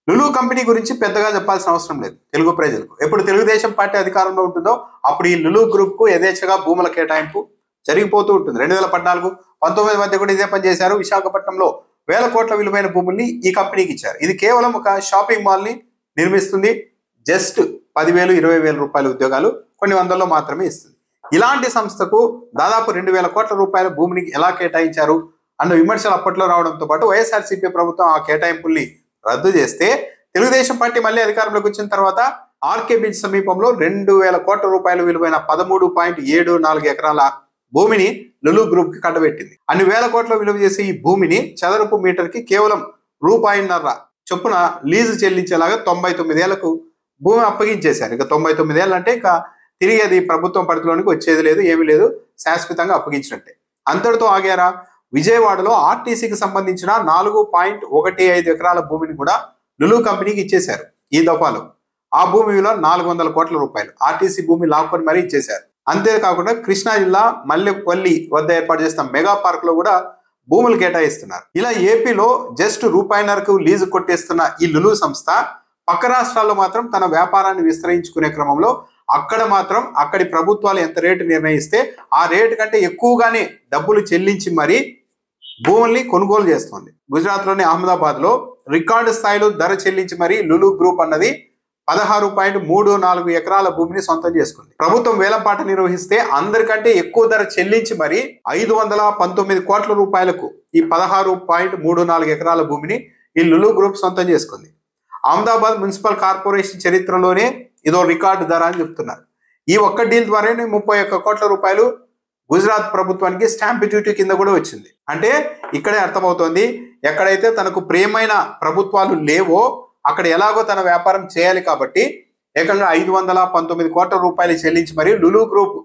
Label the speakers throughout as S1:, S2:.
S1: Lulu company గురించి పెద్దగా చెప్పాల్సిన అవసరం లేదు తెలుగు ప్రజలకు. ఎప్పుడు తెలుగుదేశం పార్టీ అధికారంలో ఉంటుందో అప్పుడు ఈ లులు గ్రూప్ కు యథేచ్ఛగా భూముల కేటాయింపు జరిగిపోతూ ఉంటుంది. 2014-19 మధ్య కూడా ఇదే పని చేశారు. విశాఖపట్నంలో వేల కోట్ల విలువైన భూముల్ని ఈ కంపెనీకి ఇచ్చారు. ఇది కేవలం ఒక షాపింగ్ మాల్ ని నిర్మిస్తుంది. జస్ట్ 10,000, 20,000 రూపాయల ఉద్యోగాలు కొన్ని వందల్లో మాత్రమే ఇస్తుంది. ఇలాంటి సంస్థకు దాదాపు 2,000 కోట్ల రూపాయల భూమిని ఎలా కేటాయించారు అన్న విమర్శలు అప్పట్లో రావడంతో పాటు వైఎస్ఆర్సీపీ ప్రభుత్వం ఆ కేటాయింపుల్ని రద్దు చేస్తే తెలుగుదేశం పార్టీ మళ్ళీ అధికారంలోకి వచ్చిన తర్వాత ఆర్కే బీచ్ సమీపంలో 2,000 కోట్ల రూపాయల విలువైన 13.74 ఎకరాల భూమిని లులు గ్రూప్ కి కట్టబెట్టింది. అన్ని వేల కోట్ల విలువ చేసే ఈ భూమిని చదరపు మీటర్ కి కేవలం ₹1.5 చొప్పున లీజు చెల్లించేలాగా 99 ఏళ్లకు భూమి అప్పగించేశారు. ఇక 99 ఏళ్ళు అంటే ఇక తిరిగి అది ప్రభుత్వం పరిధిలోనికి వచ్చేది లేదు, ఏమీ లేదు, శాశ్వతంగా అప్పగించినట్టే. అంతటితో ఆగారా? విజయవాడలో ఆర్టీసీకి సంబంధించిన 4.15 ఎకరాల భూమిని కూడా లులు కంపెనీకి ఇచ్చేశారు ఈ దఫాలో. ఆ భూమి విలువ 400 కోట్ల రూపాయలు. ఆర్టీసీ భూమి లాక్కొని మరీ ఇచ్చేశారు. అంతేకాకుండా కృష్ణా జిల్లా మల్లెపల్లి వద్ద ఏర్పాటు చేసిన మెగా పార్క్ లో కూడా భూములు కేటాయిస్తున్నారు. ఇలా ఏపీలో జస్ట్ ₹1.5కు లీజు కొట్టేస్తున్న ఈ లులు సంస్థ పక్క రాష్ట్రాల్లో మాత్రం తన వ్యాపారాన్ని విస్తరించుకునే క్రమంలో అక్కడ మాత్రం అక్కడి ప్రభుత్వాలు ఎంత రేటు నిర్ణయిస్తే ఆ రేటు కంటే ఎక్కువగానే డబ్బులు చెల్లించి మరీ భూముల్ని కొనుగోలు చేస్తోంది. గుజరాత్ లోని అహ్మదాబాద్ లో రికార్డు స్థాయిలో ధర చెల్లించి మరీ లులు గ్రూప్ అన్నది 16.34 ఎకరాల భూమిని సొంతం చేసుకుంది. ప్రభుత్వం వేలంపాట నిర్వహిస్తే అందరికంటే ఎక్కువ ధర చెల్లించి మరి 519 కోట్ల రూపాయలకు ఈ 16.34 ఎకరాల భూమిని ఈ లులు గ్రూప్ సొంతం చేసుకుంది. అహ్మదాబాద్ మున్సిపల్ కార్పొరేషన్ చరిత్రలోనే ఇదో రికార్డు ధర అని చెప్తున్నారు. ఈ ఒక్క డీల్ ద్వారానే 31 కోట్ల రూపాయలు గుజరాత్ ప్రభుత్వానికి స్టాంప్ డ్యూటీ కింద కూడా వచ్చింది. అంటే ఇక్కడే అర్థమవుతోంది, ఎక్కడైతే తనకు ప్రియమైన ప్రభుత్వాలు లేవో అక్కడ ఎలాగో తన వ్యాపారం చేయాలి కాబట్టి ఏకంగా 519 కోట్ల రూపాయలు చెల్లించి మరి లులు గ్రూప్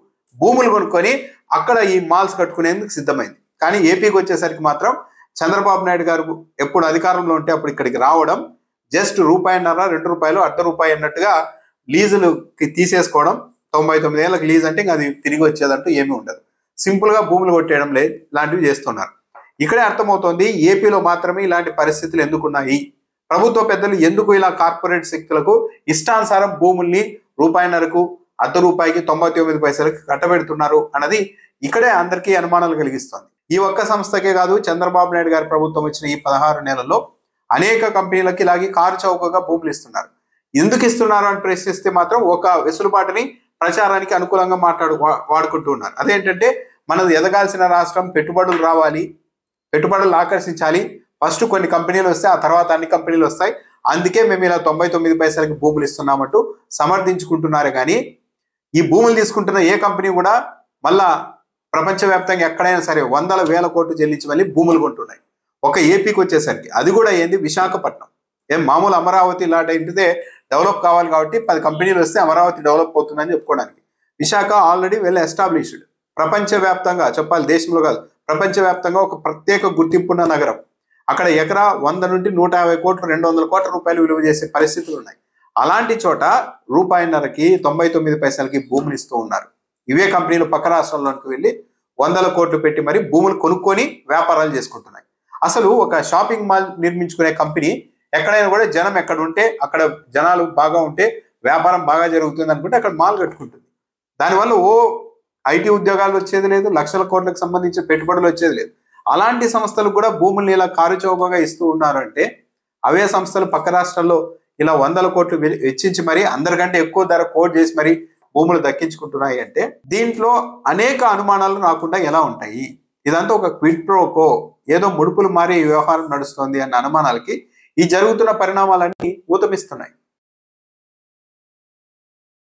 S1: భూములు కొనుక్కొని అక్కడ ఈ మాల్స్ కట్టుకునేందుకు సిద్ధమైంది. కానీ ఏపీకి వచ్చేసరికి మాత్రం చంద్రబాబు నాయుడు గారు ఎప్పుడు అధికారంలో ఉంటే అప్పుడు ఇక్కడికి రావడం, జస్ట్ ₹1.5, ₹2, ₹1 అన్నట్టుగా లీజులకి తీసేసుకోవడం. 99 ఏళ్ళకి లీజ్ అంటే ఇంకా అది తిరిగి వచ్చేదంటూ ఏమీ ఉండదు. సింపుల్ గా భూములు కొట్టేయడం లేదు, ఇలాంటివి చేస్తున్నారు. ఇక్కడే అర్థమవుతోంది ఏపీలో మాత్రమే ఇలాంటి పరిస్థితులు ఎందుకున్నాయి, ప్రభుత్వ పెద్దలు ఎందుకు ఇలా కార్పొరేట్ శక్తులకు ఇష్టానుసారం భూముల్ని ₹1.5కు, ₹1 99 పైసలకి కట్టబెడుతున్నారు అన్నది ఇక్కడే అందరికీ అనుమానాలు కలిగిస్తోంది. ఈ ఒక్క సంస్థకే కాదు, చంద్రబాబు నాయుడు గారి ప్రభుత్వం వచ్చిన ఈ 16 నెలల్లో అనేక కంపెనీలకి ఇలాగే కారు చౌకగా భూములు ఇస్తున్నారు. ఎందుకు ఇస్తున్నారు అని ప్రశ్నిస్తే మాత్రం ఒక వెసులుబాటుని ప్రచారానికి అనుకూలంగా వాడుకుంటూ ఉన్నారు. అదేంటంటే మనది ఎదగాల్సిన రాష్ట్రం, పెట్టుబడులు రావాలి, పెట్టుబడులు ఆకర్షించాలి, ఫస్ట్ కొన్ని కంపెనీలు వస్తే ఆ తర్వాత అన్ని కంపెనీలు వస్తాయి, అందుకే మేము ఇలా 99 పైసలకి భూములు ఇస్తున్నామంటూ సమర్థించుకుంటున్నారు. కానీ ఈ భూములు తీసుకుంటున్న ఏ కంపెనీ కూడా మళ్ళా ప్రపంచవ్యాప్తంగా ఎక్కడైనా సరే వందల వేల కోట్లు చెల్లించి మళ్ళీ భూములు కొంటున్నాయి. ఒక ఏపీకి వచ్చేసరికి అది కూడా ఏంది, విశాఖపట్నం. ఏం మామూలు అమరావతి లాంటి ఇంటితే డెవలప్ కావాలి కాబట్టి 10 కంపెనీలు వస్తే అమరావతి డెవలప్ అవుతుందని చెప్పుకోవడానికి. విశాఖ ఆల్రెడీ వెల్ ఎస్టాబ్లిష్డ్, ప్రపంచవ్యాప్తంగా చెప్పాలి, దేశంలో కాదు ప్రపంచవ్యాప్తంగా ఒక ప్రత్యేక గుర్తింపున్న నగరం. అక్కడ ఎకరా 100 నుండి 150 కోట్లు, 200 కోట్ల రూపాయలు విలువ చేసే పరిస్థితులు ఉన్నాయి. అలాంటి చోట ₹1.5కి 99 పైసలకి భూములు ఇస్తూ ఉన్నారు. ఇవే కంపెనీలు పక్క రాష్ట్రాల్లోకి వెళ్ళి వందల కోట్లు పెట్టి మరి భూములు కొనుక్కొని వ్యాపారాలు చేసుకుంటున్నాయి. అసలు ఒక షాపింగ్ మాల్ నిర్మించుకునే కంపెనీ ఎక్కడైనా కూడా జనం ఎక్కడ ఉంటే అక్కడ జనాలు బాగా ఉంటే వ్యాపారం బాగా జరుగుతుంది అనుకుంటే అక్కడ మాల్ కట్టుకుంటుంది. దానివల్ల ఐటీ ఉద్యోగాలు వచ్చేది లేదు, లక్షల కోట్లకు సంబంధించిన పెట్టుబడులు వచ్చేది లేదు. అలాంటి సంస్థలకు కూడా భూముల్ని ఇలా కారు చౌకగా ఇస్తూ ఉన్నారంటే అవే సంస్థలు పక్క రాష్ట్రాల్లో ఇలా వందల కోట్లు వెచ్చించి మరి అందరికంటే ఎక్కువ ధర కోట్ చేసి మరి భూములు దక్కించుకుంటున్నాయి అంటే దీంట్లో అనేక అనుమానాలు రాకుండా ఎలా ఉంటాయి? ఇదంతా ఒక క్విడ్ ప్రోకో, ఏదో ముడుపులు మారి వ్యవహారం నడుస్తోంది అన్న అనుమానాలకి ఈ జరుగుతున్న పరిణామాలన్నీ ఊతమిస్తున్నాయి.